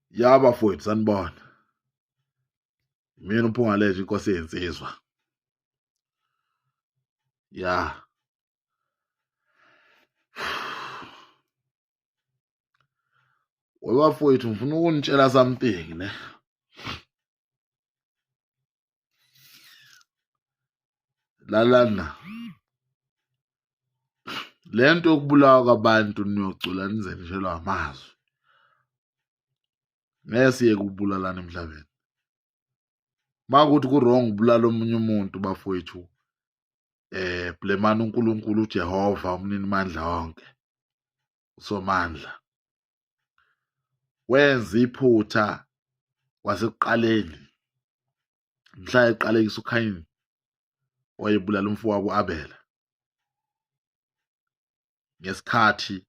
Yaba mfowethu sanibona. Mina uphungaleje inkosi yensizwa. Ya. Webafowethu ngifuna ukunitshela something ne. Lalana. Lento yokubulawa kwabantu niyocula nizenishelwa amazwi. Ngesiye kubulalana emhlabeni. Makuthi ku-wrong ubulala omunye umuntu bafowethu blemana uNkulunkulu uJehova umnini mandla wonke uSomandla wenza iphutha kwasekuqaleni mhla eqalekisa uKhayini wayebulala umfowabo uAbela ngesikhathi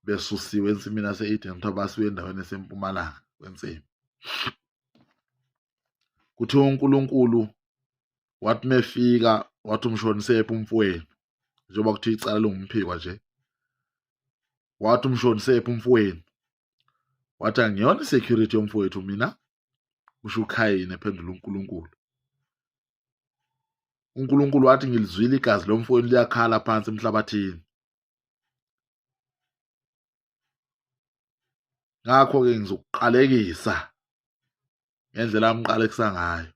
besusiwe ensimini yase-Eden kuthiwa basiwe endaweni esempumalanga kwensimi. Kuthiwa uNkulunkulu wathi mefika wathi umshonisephi umfowenu njengoba kuthiwa icala lingumphikwa nje. Wathi umshonisephi umfowenu wathi angiyona isecurity yomfowethu mina kusho uKhayini ephendula uNkulunkulu. uNkulunkulu wathi ngilizwile igazi lomfowenu liyakhala phansi emhlabathini. Ngakho-ke ngizokuqalekisa ngendlela amqalekisa ngayo.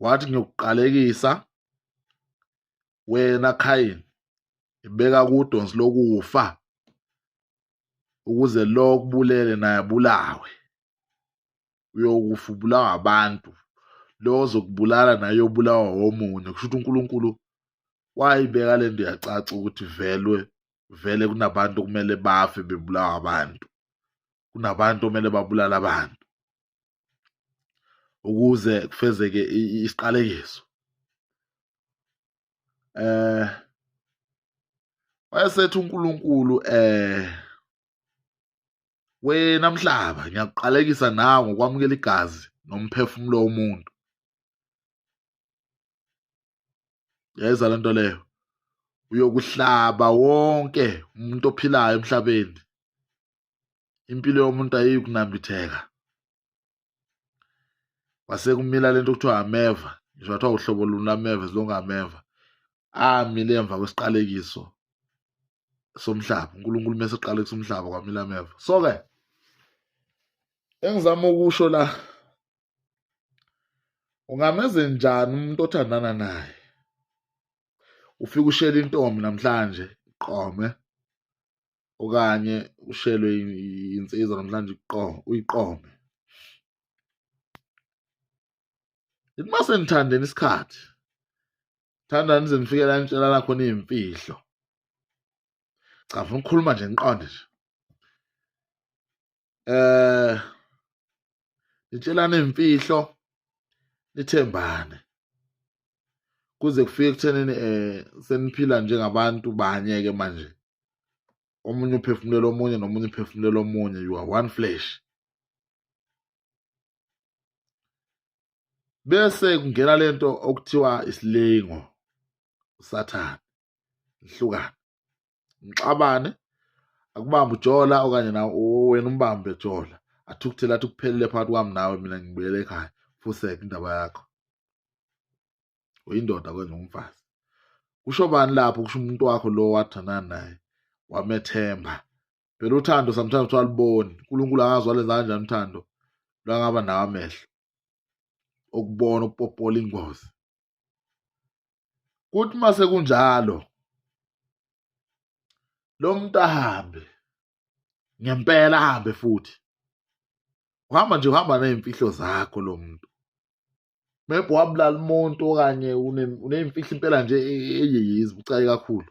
Wathi ngiyokuqalekisa wena Khayini ibeka kudonsi lokufa ukuze lo kubulele naye abulawe. Uyokufa ubulawa abantu. Lo ozokubulala naye uyobulawa omunye. Kusho ukuthi uNkulunkulu wayibeka lento yacaca ukuthi vele kunabantu kumele bafe bebulawa abantu. Kunabantu okumele babulala abantu ukuze kufezeke isiqalekiso. Wayesethi uNkulunkulu wena mhlaba ngiyakuqalekisa nawe ngokwamukela igazi nomphefumulo womuntu. Yayizwa lento leyo. Uyokuhlaba wonke umuntu ophilayo emhlabeni. Impilo yomuntu ayikunambitheka. Kwase kumila lento kuthiwa ameva. Ngisho wathiwa uhlobo luni lameva ezilongameva. Amile emva kwesiqalekiso somhlaba. uNkulunkulu mase eqalekisa umhlaba kwamila ameva. So-ke engizama ukusho la, ungameze njani umuntu othandana naye? Ufika ushele intombi namhlanje iqome, okanye ushelwe insizwa namhlanje uyiqome. Lithi mase nithandeni isikhathi, thandani nize nifike la nitshelana khona iy'mfihlo. Cha, ngifuna ukukhuluma nje ngiqonde nje. Nitshelane iy'mfihlo, nithembane kuze kufike ekuthenini seniphila njengabantu banye-ke manje. Omunye uphefumulela omunye nomunye uphefumulela omunye. You are one flesh. Bese kungena lento okuthiwa isilingo, usathane, lihlukane, ngixabane, akubambe ujola okanye na wena umbambe ejola. Athi ukuthela athi kuphelele phakathi kwami nawe mina ngibuyele ekhaya. Fuseke indaba yakho. Uyindoda kwenza umfazi. Kusho bani lapho? Kusho umuntu wakho lo wathandana naye wamethemba. Phela uthando sometimes waliboni. uNkulunkulu angazi walenza kanjani uthando lwangaba nawe amehlo okubona ukupopola ingozi. Kuthi mase kunjalo lo muntu ahambe ngempela, ahambe futhi. Uhamba nje, uhamba ney'mfihlo zakho lo muntu. Maybe wabulala umuntu okanye uney'mfihlo impela nje eyiyizi bucayi kakhulu.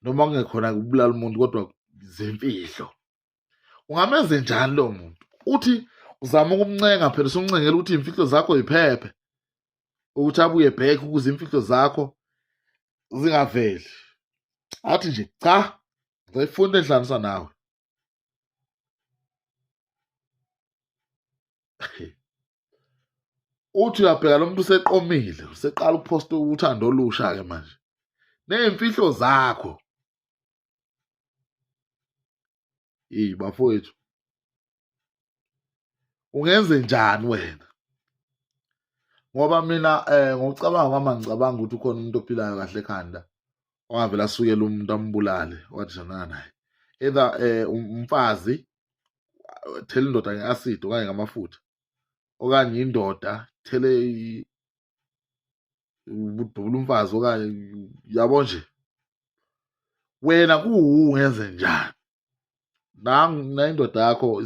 Noma kungekhona ukubulala umuntu kodwa zemfihlo. Ungamenze njani lo muntu? Uthi uzama ukumncenga, phela usumncengela ukuthi iy'mfihlo zakho yiphephe, ukuthi abuye back ukuze imfihlo zakho zingaveli. Athi nje cha, ngizayifunda ehlanganisa nawe. Uthi uyabheka lo muntu useqomile, useqala ukuphosta uthando olusha-ke manje ney'mfihlo zakho. bafowethu, ungenze njani wena? Ngoba mina ngokucabanga kwami ngicabanga ukuthi ukhona umuntu ophilayo kahle ekhanda ongavele asukele umuntu ambulale wadishana naye, either umfazi thela indoda nge-acid okanye ngamafutha, okanye indoda thele udubula umfazi, okanye yabo nje. Wena ungenze njani? Na indoda yakho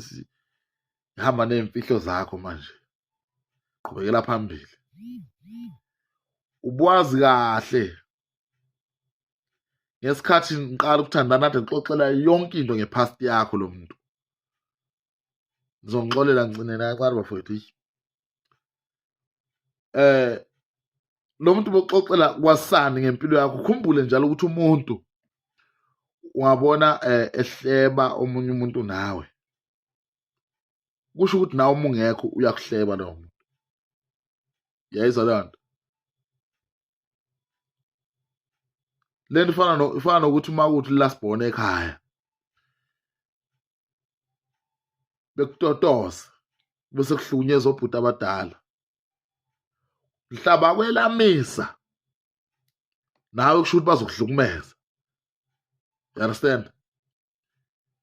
ihamba ney'mfihlo zakho manje, qhubekela phambili. Ubuwazi kahle ngesikhathi ngiqala ukuthandana kade ngixoxela yonke into nge-past yakho lo muntu. Ngizongixolela ngicine naye cala bafowethu. Lo muntu bokuxoxela kwasani ngempilo yakho, ukhumbule njalo ukuthi umuntu ungabona ehleba omunye umuntu nawe, kusho ukuthi nawe uma ungekho uyakuhleba lowo muntu. Yayizwa leyo nto? Le nto ifana nokuthi uma kuthi lasibhona ekhaya bekutotoza bese kuhlukunyezwa obhuti abadala, mhlaba kwelamisa nawe kusho ukuthi bazokuhlukumeza. You understand?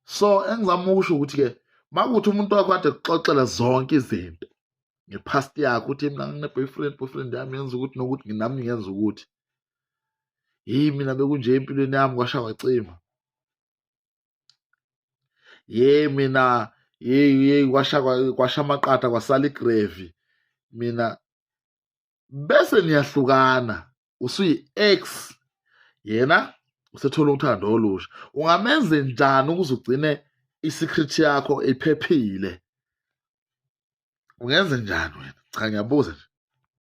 So engizama ukusho ukuthi-ke makuthi umuntu wakho kade kuxoxela zonke izinto nge-past yakho, ukuthi mina ngine-boyfriend yami yenza ukuthi nokuthi nami ngenza ukuthi, mina bekunje empilweni yami kwasha kwacima, mina kwasha amaqatha kwasala igrevi, mina bese niyahlukana, usuyi-ex, yena usethola uthando olusha. Ungamenze njani ukuze ugcine i-secret yakho iphephile? Ungenze njani wena? Cha, ngiyabuza nje.